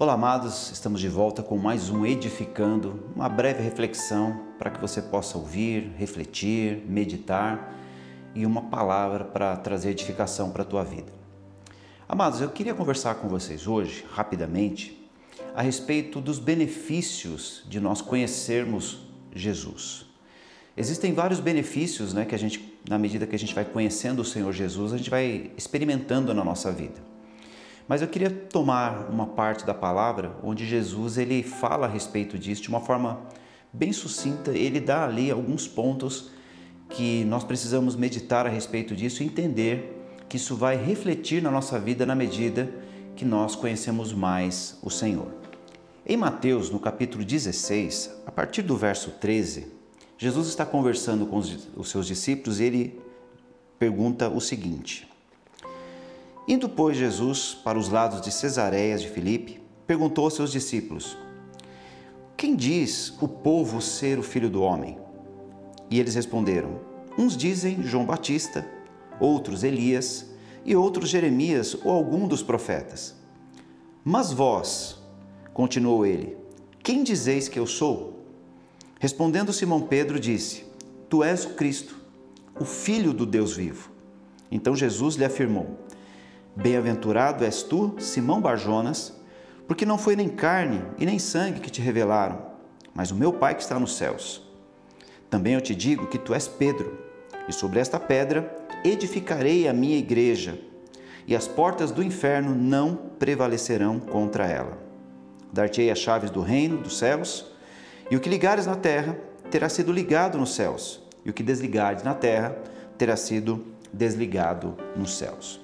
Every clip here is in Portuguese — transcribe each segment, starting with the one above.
Olá, amados, estamos de volta com mais um Edificando, uma breve reflexão para que você possa ouvir, refletir, meditar e uma palavra para trazer edificação para a tua vida. Amados, eu queria conversar com vocês hoje, rapidamente, a respeito dos benefícios de nós conhecermos Jesus. Existem vários benefícios, que a gente, na medida que a gente vai conhecendo o Senhor Jesus, a gente vai experimentando na nossa vida. Mas eu queria tomar uma parte da palavra onde Jesus ele fala a respeito disso de uma forma bem sucinta. Ele dá ali alguns pontos que nós precisamos meditar a respeito disso e entender que isso vai refletir na nossa vida na medida que nós conhecemos mais o Senhor. Em Mateus, no capítulo 16, a partir do verso 13, Jesus está conversando com os seus discípulos e ele pergunta o seguinte: Indo, pois, Jesus para os lados de Cesareia de Filipe, perguntou aos seus discípulos: Quem diz o povo ser o Filho do Homem? E eles responderam: Uns dizem João Batista, outros Elias, e outros Jeremias ou algum dos profetas. Mas vós, continuou ele, quem dizeis que eu sou? Respondendo Simão Pedro disse: Tu és o Cristo, o Filho do Deus vivo. Então Jesus lhe afirmou: Bem-aventurado és tu, Simão Barjonas, porque não foi nem carne e nem sangue que te revelaram, mas o meu Pai que está nos céus. Também eu te digo que tu és Pedro, e sobre esta pedra edificarei a minha igreja, e as portas do inferno não prevalecerão contra ela. Dar-te-ei as chaves do reino dos céus, e o que ligares na terra terá sido ligado nos céus, e o que desligares na terra terá sido desligado nos céus.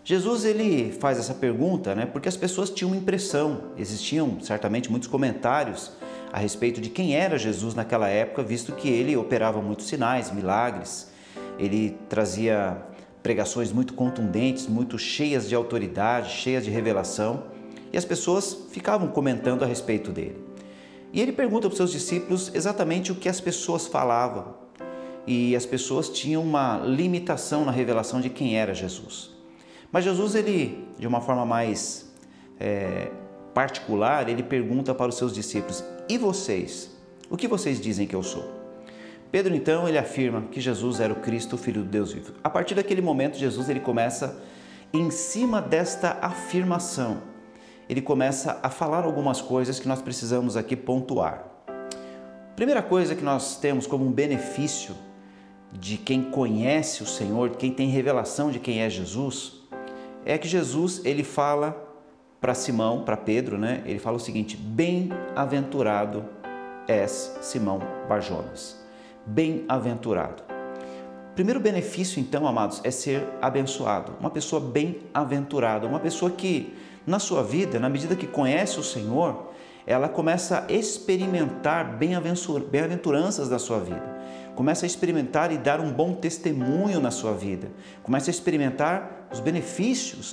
Jesus ele faz essa pergunta, porque as pessoas tinham uma impressão, existiam certamente muitos comentários a respeito de quem era Jesus naquela época, visto que ele operava muitos sinais, milagres, ele trazia pregações muito contundentes, muito cheias de autoridade, cheias de revelação, e as pessoas ficavam comentando a respeito dele. E ele pergunta para os seus discípulos exatamente o que as pessoas falavam, e as pessoas tinham uma limitação na revelação de quem era Jesus. Mas Jesus, ele, de uma forma mais particular, ele pergunta para os seus discípulos: E vocês? O que vocês dizem que eu sou? Pedro, então, ele afirma que Jesus era o Cristo, o Filho do Deus vivo. A partir daquele momento, Jesus ele começa, em cima desta afirmação, ele começa a falar algumas coisas que nós precisamos aqui pontuar. Primeira coisa que nós temos como um benefício de quem conhece o Senhor, quem tem revelação de quem é Jesus, é que Jesus ele fala para Simão, para Pedro, ele fala o seguinte: Bem-aventurado és Simão Barjonas. Bem-aventurado. Primeiro benefício, então, amados, é ser abençoado. Uma pessoa bem-aventurada, uma pessoa que na sua vida, na medida que conhece o Senhor, ela começa a experimentar bem-aventuranças da sua vida. Começa a experimentar e dar um bom testemunho na sua vida. Começa a experimentar os benefícios,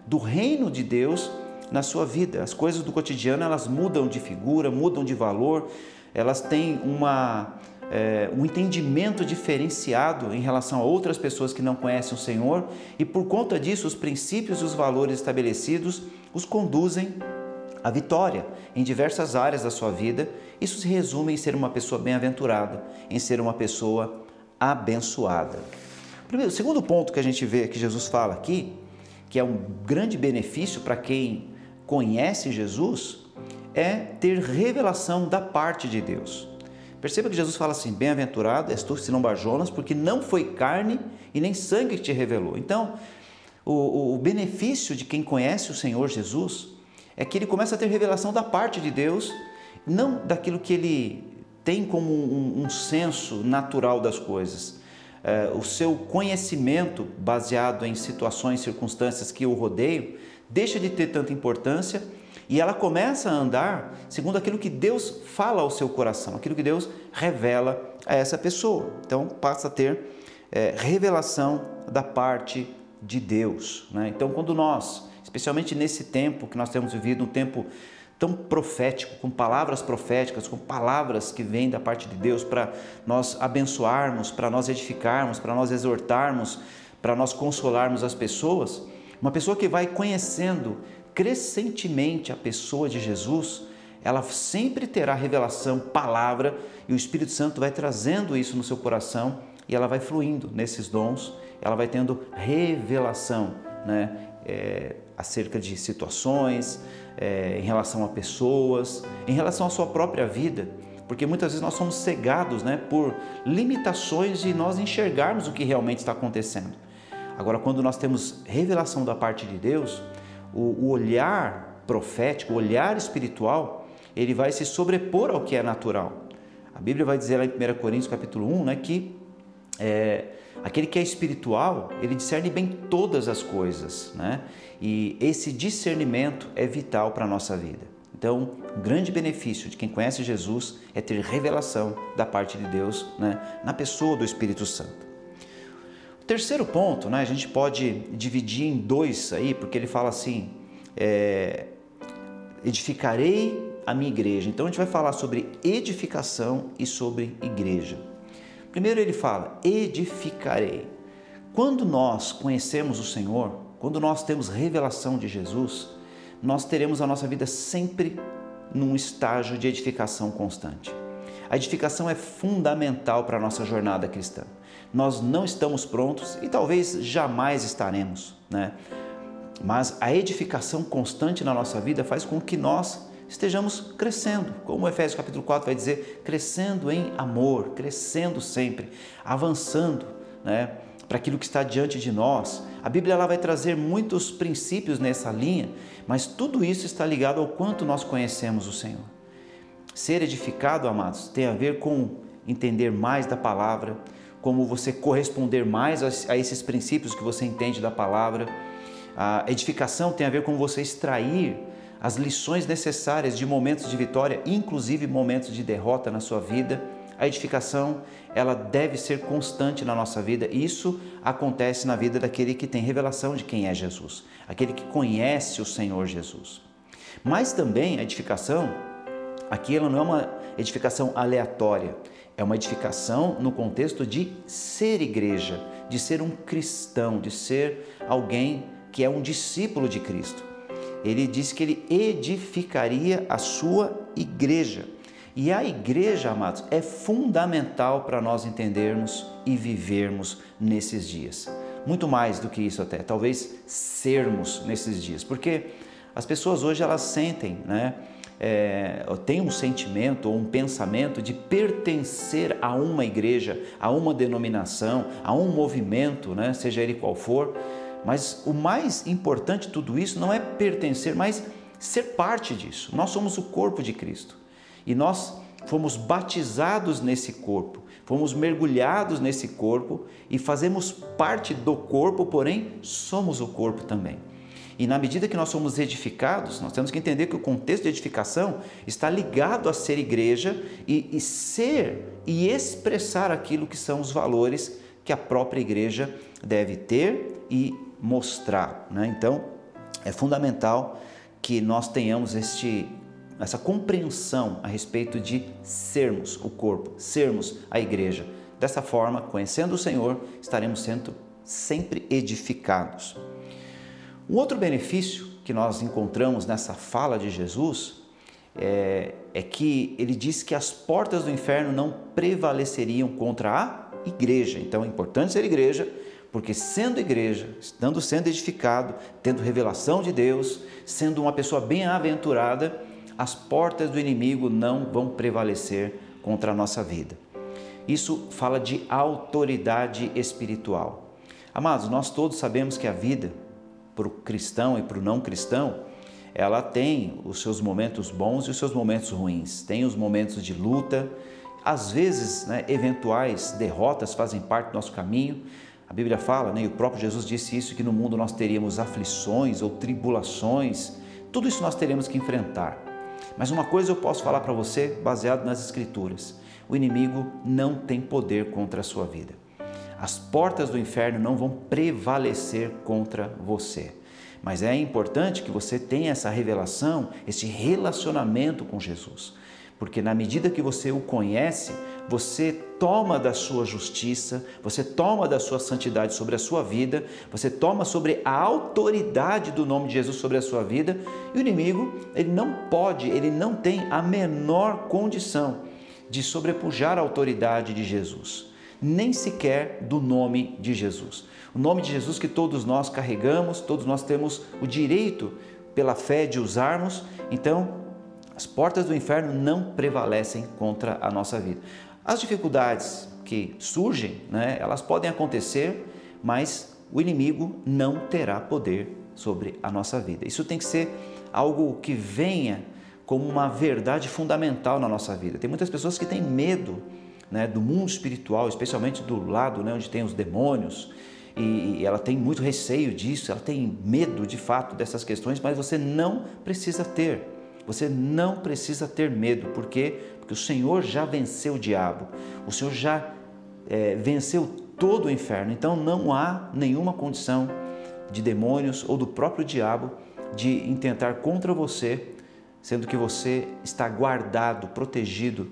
do reino de Deus na sua vida. As coisas do cotidiano, elas mudam de figura, mudam de valor, elas têm um entendimento diferenciado em relação a outras pessoas que não conhecem o Senhor, e por conta disso, os princípios e os valores estabelecidos os conduzem à vitória em diversas áreas da sua vida. Isso se resume em ser uma pessoa bem-aventurada, em ser uma pessoa abençoada. O segundo ponto que a gente vê que Jesus fala aqui, que é um grande benefício para quem conhece Jesus, é ter revelação da parte de Deus. Perceba que Jesus fala assim: Bem-aventurado és tu, Simão Barjonas, porque não foi carne e nem sangue que te revelou. Então, o benefício de quem conhece o Senhor Jesus é que ele começa a ter revelação da parte de Deus, não daquilo que ele tem como um senso natural das coisas. O seu conhecimento baseado em situações, circunstâncias que o rodeiam, deixa de ter tanta importância e ela começa a andar segundo aquilo que Deus fala ao seu coração, aquilo que Deus revela a essa pessoa. Então passa a ter revelação da parte de Deus. Então quando nós, especialmente nesse tempo que nós temos vivido, um tempo tão profético, com palavras proféticas, com palavras que vêm da parte de Deus para nós abençoarmos, para nós edificarmos, para nós exortarmos, para nós consolarmos as pessoas, uma pessoa que vai conhecendo crescentemente a pessoa de Jesus, ela sempre terá revelação, palavra, e o Espírito Santo vai trazendo isso no seu coração e ela vai fluindo nesses dons, ela vai tendo revelação, né? Acerca de situações, em relação a pessoas, em relação à sua própria vida, porque muitas vezes nós somos cegados, né, por limitações de nós enxergarmos o que realmente está acontecendo. Agora, quando nós temos revelação da parte de Deus, o olhar profético, o olhar espiritual, ele vai se sobrepor ao que é natural. A Bíblia vai dizer lá em 1 Coríntios capítulo 1, né, que aquele que é espiritual, ele discerne bem todas as coisas, né? E esse discernimento é vital para a nossa vida. Então, um grande benefício de quem conhece Jesus é ter revelação da parte de Deus, né, na pessoa do Espírito Santo. O terceiro ponto, né, a gente pode dividir em dois aí, porque ele fala assim, edificarei a minha igreja. Então, a gente vai falar sobre edificação e sobre igreja. Primeiro ele fala, edificarei. Quando nós conhecemos o Senhor, quando nós temos revelação de Jesus, nós teremos a nossa vida sempre num estágio de edificação constante. A edificação é fundamental para a nossa jornada cristã. Nós não estamos prontos e talvez jamais estaremos, né? Mas a edificação constante na nossa vida faz com que nós estejamos crescendo, como o Efésios capítulo 4 vai dizer, crescendo em amor, crescendo sempre, avançando, né, para aquilo que está diante de nós. A Bíblia ela vai trazer muitos princípios nessa linha, mas tudo isso está ligado ao quanto nós conhecemos o Senhor. Ser edificado, amados, tem a ver com entender mais da palavra, como você corresponder mais a esses princípios que você entende da palavra. A edificação tem a ver com você extrair as lições necessárias de momentos de vitória, inclusive momentos de derrota na sua vida. A edificação, ela deve ser constante na nossa vida. Isso acontece na vida daquele que tem revelação de quem é Jesus, aquele que conhece o Senhor Jesus. Mas também a edificação, aqui ela não é uma edificação aleatória, é uma edificação no contexto de ser igreja, de ser um cristão, de ser alguém que é um discípulo de Cristo. Ele disse que ele edificaria a sua igreja. E a igreja, amados, é fundamental para nós entendermos e vivermos nesses dias. Muito mais do que isso até, talvez sermos nesses dias. Porque as pessoas hoje elas sentem, né? Tem um sentimento ou um pensamento de pertencer a uma igreja, a uma denominação, a um movimento, né? Seja ele qual for. Mas o mais importante de tudo isso não é pertencer, mas ser parte disso. Nós somos o corpo de Cristo e nós fomos batizados nesse corpo, fomos mergulhados nesse corpo e fazemos parte do corpo, porém somos o corpo também. E na medida que nós somos edificados, nós temos que entender que o contexto de edificação está ligado a ser igreja e ser e expressar aquilo que são os valores que a própria igreja deve ter e mostrar, né? Então, é fundamental que nós tenhamos essa compreensão a respeito de sermos o corpo, sermos a igreja. Dessa forma, conhecendo o Senhor, estaremos sendo sempre edificados. Um outro benefício que nós encontramos nessa fala de Jesus é que ele diz que as portas do inferno não prevaleceriam contra a igreja. Então é importante ser igreja, porque sendo igreja, estando sendo edificado, tendo revelação de Deus, sendo uma pessoa bem-aventurada, as portas do inimigo não vão prevalecer contra a nossa vida. Isso fala de autoridade espiritual. Amados, nós todos sabemos que a vida, para o cristão e para o não cristão, ela tem os seus momentos bons e os seus momentos ruins. Tem os momentos de luta, às vezes, né, eventuais derrotas fazem parte do nosso caminho. A Bíblia fala, né, e o próprio Jesus disse isso, que no mundo nós teríamos aflições ou tribulações. Tudo isso nós teremos que enfrentar. Mas uma coisa eu posso falar para você, baseado nas Escrituras: o inimigo não tem poder contra a sua vida. As portas do inferno não vão prevalecer contra você. Mas é importante que você tenha essa revelação, esse relacionamento com Jesus. Porque na medida que você o conhece, você toma da sua justiça, você toma da sua santidade sobre a sua vida, você toma sobre a autoridade do nome de Jesus sobre a sua vida, e o inimigo, ele não tem a menor condição de sobrepujar a autoridade de Jesus, nem sequer do nome de Jesus. O nome de Jesus que todos nós carregamos, todos nós temos o direito pela fé de usarmos, então as portas do inferno não prevalecem contra a nossa vida. As dificuldades que surgem, elas podem acontecer, mas o inimigo não terá poder sobre a nossa vida. Isso tem que ser algo que venha como uma verdade fundamental na nossa vida. Tem muitas pessoas que têm medo, do mundo espiritual, especialmente do lado, onde tem os demônios, e ela tem muito receio disso, ela tem medo de fato dessas questões, mas você não precisa ter. Você não precisa ter medo. Por quê? Porque o Senhor já venceu o diabo, o Senhor já venceu todo o inferno. Então não há nenhuma condição de demônios ou do próprio diabo de intentar contra você, sendo que você está guardado, protegido,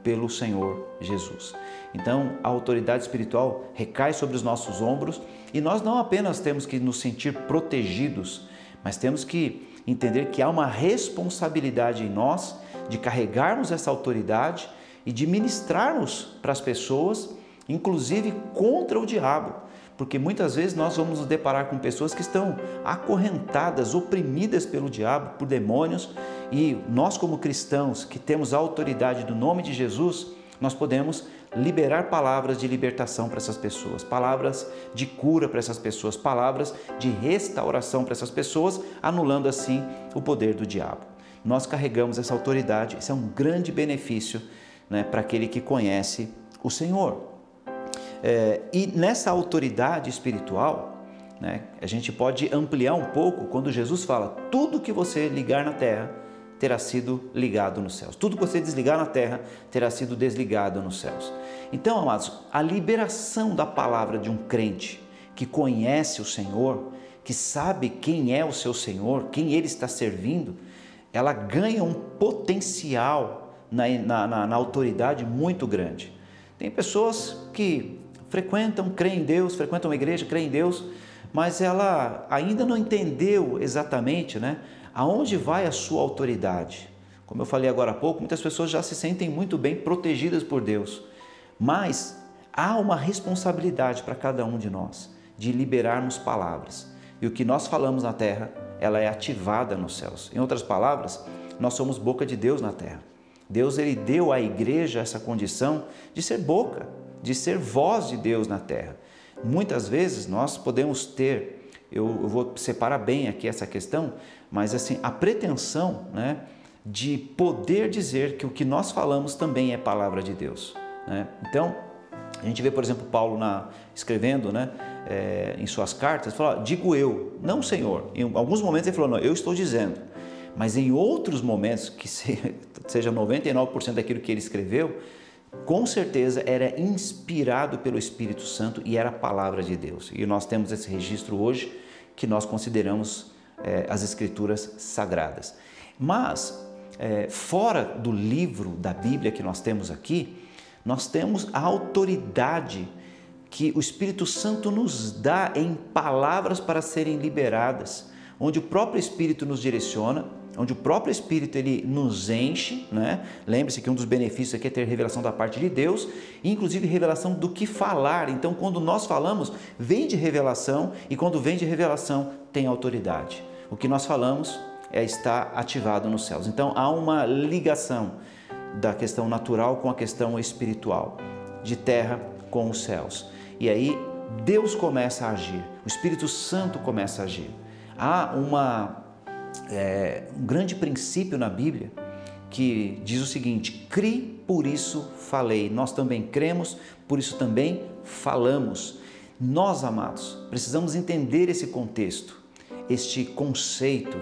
pelo Senhor Jesus. Então a autoridade espiritual recai sobre os nossos ombros e nós não apenas temos que nos sentir protegidos, mas temos que entender que há uma responsabilidade em nós de carregarmos essa autoridade e de ministrarmos para as pessoas, inclusive contra o diabo, porque muitas vezes nós vamos nos deparar com pessoas que estão acorrentadas, oprimidas pelo diabo, por demônios, e nós como cristãos que temos a autoridade do nome de Jesus, nós podemos liberar palavras de libertação para essas pessoas, palavras de cura para essas pessoas, palavras de restauração para essas pessoas, anulando assim o poder do diabo. Nós carregamos essa autoridade, isso é um grande benefício, para aquele que conhece o Senhor. E nessa autoridade espiritual, a gente pode ampliar um pouco quando Jesus fala: tudo que você ligar na terra terá sido ligado nos céus. Tudo que você desligar na terra terá sido desligado nos céus. Então, amados, a liberação da palavra de um crente que conhece o Senhor, que sabe quem é o seu Senhor, quem ele está servindo, ela ganha um potencial na autoridade muito grande. Tem pessoas que frequentam, creem em Deus, frequentam a igreja, creem em Deus, mas ela ainda não entendeu exatamente, aonde vai a sua autoridade. Como eu falei agora há pouco, muitas pessoas já se sentem muito bem protegidas por Deus, mas há uma responsabilidade para cada um de nós de liberarmos palavras. E o que nós falamos na terra, ela é ativada nos céus. Em outras palavras, nós somos boca de Deus na terra. Deus, ele deu à igreja essa condição de ser boca, de ser voz de Deus na terra. Muitas vezes nós podemos ter, eu vou separar bem aqui essa questão, mas assim, a pretensão, de poder dizer que o que nós falamos também é palavra de Deus. Então, a gente vê, por exemplo, Paulo escrevendo, em suas cartas, fala: digo eu, não Senhor. Em alguns momentos ele falou: não, eu estou dizendo. Mas em outros momentos, que seja 99% daquilo que ele escreveu, com certeza era inspirado pelo Espírito Santo e era a palavra de Deus. E nós temos esse registro hoje que nós consideramos as Escrituras sagradas. Mas, fora do livro da Bíblia que nós temos aqui, nós temos a autoridade que o Espírito Santo nos dá em palavras para serem liberadas, onde o próprio Espírito nos direciona, onde o próprio Espírito ele nos enche, Lembre-se que um dos benefícios aqui é ter revelação da parte de Deus, inclusive revelação do que falar. Então, quando nós falamos, vem de revelação, e quando vem de revelação, tem autoridade. O que nós falamos está ativado nos céus. Então, há uma ligação da questão natural com a questão espiritual, de terra com os céus. E aí, Deus começa a agir, o Espírito Santo começa a agir. Há um grande princípio na Bíblia que diz o seguinte: cri, por isso falei. Nós também cremos, por isso também falamos. Nós, amados, precisamos entender esse contexto, este conceito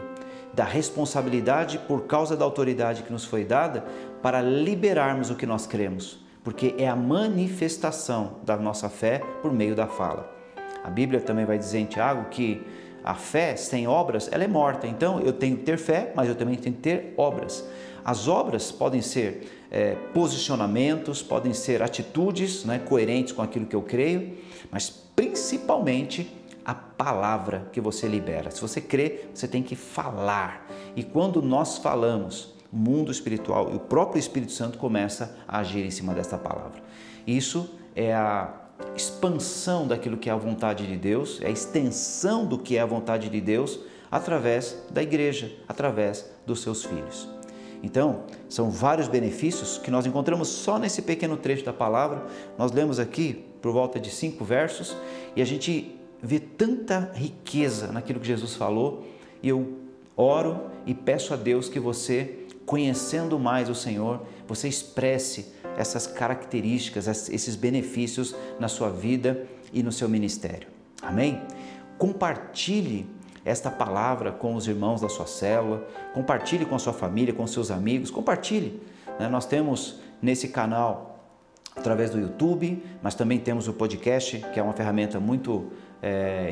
da responsabilidade por causa da autoridade que nos foi dada para liberarmos o que nós cremos, porque é a manifestação da nossa fé por meio da fala. A Bíblia também vai dizer em Tiago que a fé sem obras, ela é morta. Então eu tenho que ter fé, mas eu também tenho que ter obras. As obras podem ser posicionamentos, podem ser atitudes, né, coerentes com aquilo que eu creio, mas principalmente a palavra que você libera. Se você crê, você tem que falar. E quando nós falamos, o mundo espiritual e o próprio Espírito Santo começa a agir em cima desta palavra. Isso é a expansão daquilo que é a vontade de Deus, é a extensão do que é a vontade de Deus através da igreja, através dos seus filhos. Então, são vários benefícios que nós encontramos só nesse pequeno trecho da palavra. Nós lemos aqui por volta de 5 versos e a gente vê tanta riqueza naquilo que Jesus falou, e eu oro e peço a Deus que você, conhecendo mais o Senhor, você expresse essas características, esses benefícios na sua vida e no seu ministério. Amém? Compartilhe esta palavra com os irmãos da sua célula, compartilhe com a sua família, com seus amigos, compartilhe. Nós temos nesse canal, através do YouTube, mas também temos o podcast, que é uma ferramenta muito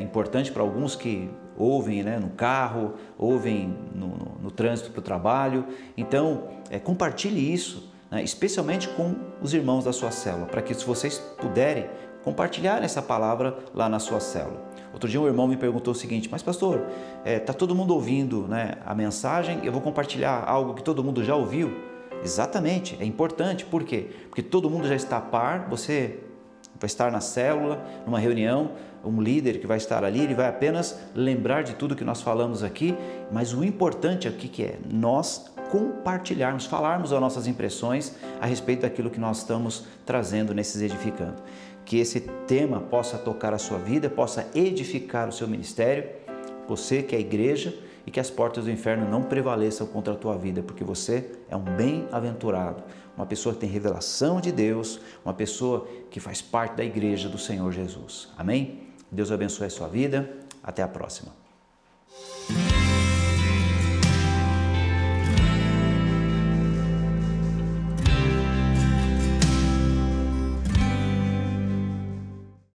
importante para alguns que ouvem, né, no carro, ouvem no trânsito para o trabalho. Então, compartilhe isso, né, especialmente com os irmãos da sua célula, para que, se vocês puderem, compartilhar essa palavra lá na sua célula. Outro dia um irmão me perguntou o seguinte: mas pastor, está todo mundo ouvindo, né, a mensagem, eu vou compartilhar algo que todo mundo já ouviu? Exatamente, é importante. Por quê? Porque todo mundo já está a par, você vai estar na célula, numa reunião, um líder que vai estar ali, ele vai apenas lembrar de tudo que nós falamos aqui, mas o importante aqui que é nós compartilharmos, falarmos as nossas impressões a respeito daquilo que nós estamos trazendo nesses edificando. Que esse tema possa tocar a sua vida, possa edificar o seu ministério, você que é a igreja, e que as portas do inferno não prevaleçam contra a tua vida, porque você é um bem-aventurado, uma pessoa que tem revelação de Deus, uma pessoa que faz parte da igreja do Senhor Jesus. Amém? Deus abençoe a sua vida. Até a próxima.